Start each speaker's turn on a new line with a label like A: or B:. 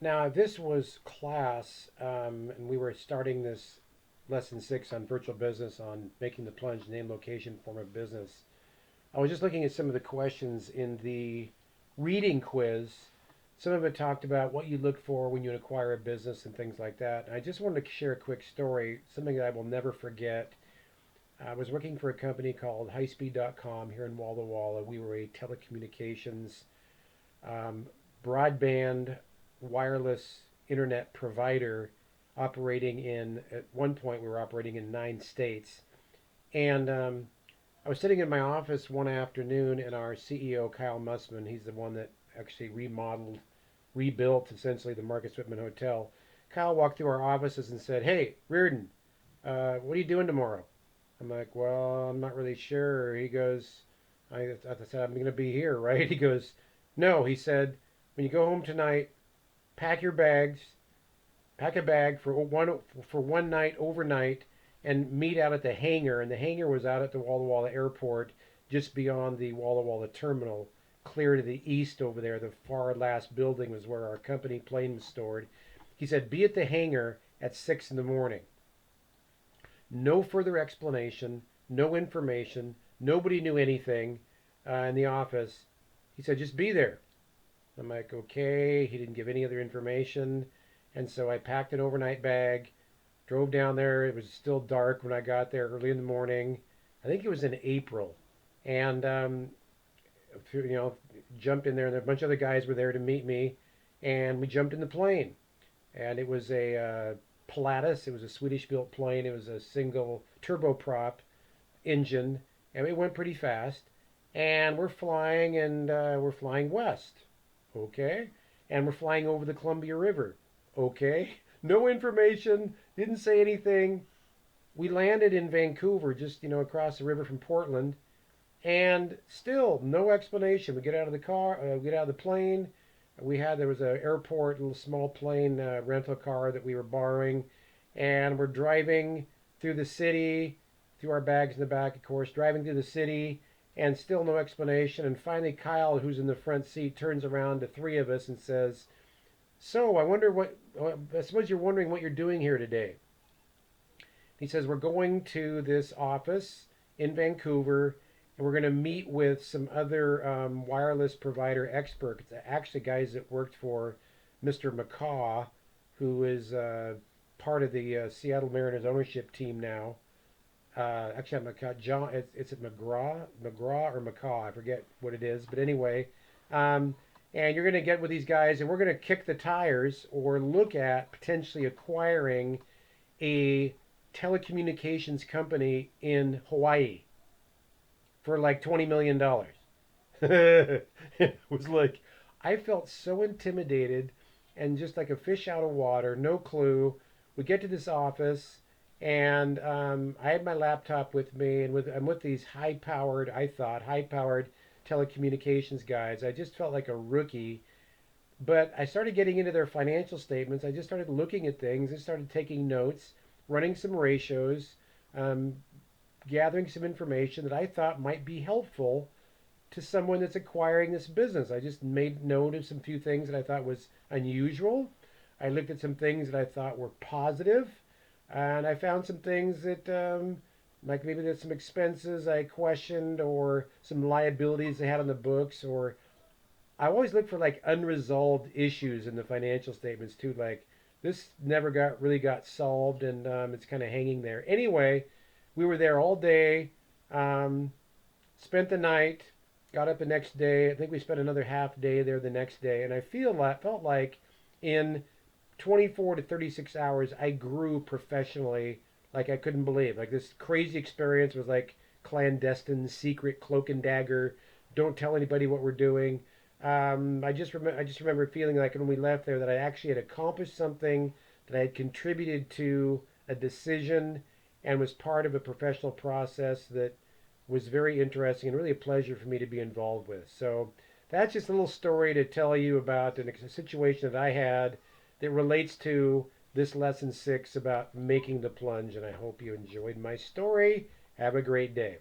A: Now, this was class, and we were starting this lesson 6 on virtual business on making the plunge name, location, form of business. I was just looking at some of the questions in the reading quiz. Some of it talked about what you look for when you acquire a business and things like that. And I just wanted to share a quick story, something that I will never forget. I was working for a company called highspeed.com here in Walla Walla. We were a telecommunications um, broadband wireless internet provider operating in, at one point, we were operating in 9 states. And I was sitting in my office one afternoon, and our CEO, Kyle Mussman, he's the one that actually rebuilt essentially the Marcus Whitman Hotel. Kyle walked through our offices and said, "Hey, Reardon, what are you doing tomorrow?" I'm like, "Well, I'm not really sure." He goes, I said, "I'm going to be here, right?" He goes, "No," he said, "when you go home tonight, pack your bags, pack a bag for one night overnight, and meet out at the hangar." And the hangar was out at the Walla Walla Airport, just beyond the Walla Walla terminal, clear to the east over there. The far last building was where our company plane was stored. He said, "Be at the hangar at 6 in the morning." No further explanation, no information. Nobody knew anything in the office. He said, "Just be there." I'm like, "Okay." He didn't give any other information. And so I packed an overnight bag, drove down there. It was still dark when I got there early in the morning. I think it was in April. And, you know, jumped in there, and a bunch of other guys were there to meet me. And we jumped in the plane. And it was a Pilatus. It was a Swedish built plane. It was a single turboprop engine. And it went pretty fast. And we're flying, and we're flying west. Okay. And we're flying over the Columbia River. Okay. No information. Didn't say anything. We landed in Vancouver, just, across the river from Portland. And still no explanation. We get out of the car, get out of the plane. There was an airport, little small plane rental car that we were borrowing. And we're driving through the city, through our bags in the back, of course, driving through the city, and still no explanation. And finally, Kyle, who's in the front seat, turns around to three of us and says, "So, I suppose you're wondering what you're doing here today." He says, "We're going to this office in Vancouver, and we're going to meet with some other wireless provider experts, actually guys that worked for Mr. McCaw, who is part of the Seattle Mariners ownership team now. Actually, McCaw, John, it's McGraw or McCaw, I forget what it is, but anyway, um, and you're going to get with these guys, and we're going to kick the tires or look at potentially acquiring a telecommunications company in Hawaii for like $20 million." It was like, I felt so intimidated and just like a fish out of water, no clue. We get to this office, and I had my laptop with me, and I'm with these high powered telecommunications guys. I just felt like a rookie. But I started getting into their financial statements. I just started looking at things and started taking notes, running some ratios, um, gathering some information that I thought might be helpful to someone that's acquiring this business. I just made note of some few things that I thought was unusual. I looked at some things that I thought were positive, and I found some things that, like maybe there's some expenses I questioned, or some liabilities they had on the books, or I always look for like unresolved issues in the financial statements too. Like, this never got solved, and it's kind of hanging there. Anyway, we were there all day, um, spent the night, got up the next day. I think we spent another half day there the next day, and felt like in 24 to 36 hours I grew professionally like I couldn't believe. Like, this crazy experience was like clandestine, secret, cloak and dagger. Don't tell anybody what we're doing. I just remember feeling like when we left there that I actually had accomplished something, that I had contributed to a decision, and was part of a professional process that was very interesting and really a pleasure for me to be involved with. So that's just a little story to tell you about a situation that I had that relates to this lesson 6 about making the plunge. And I hope you enjoyed my story. Have a great day.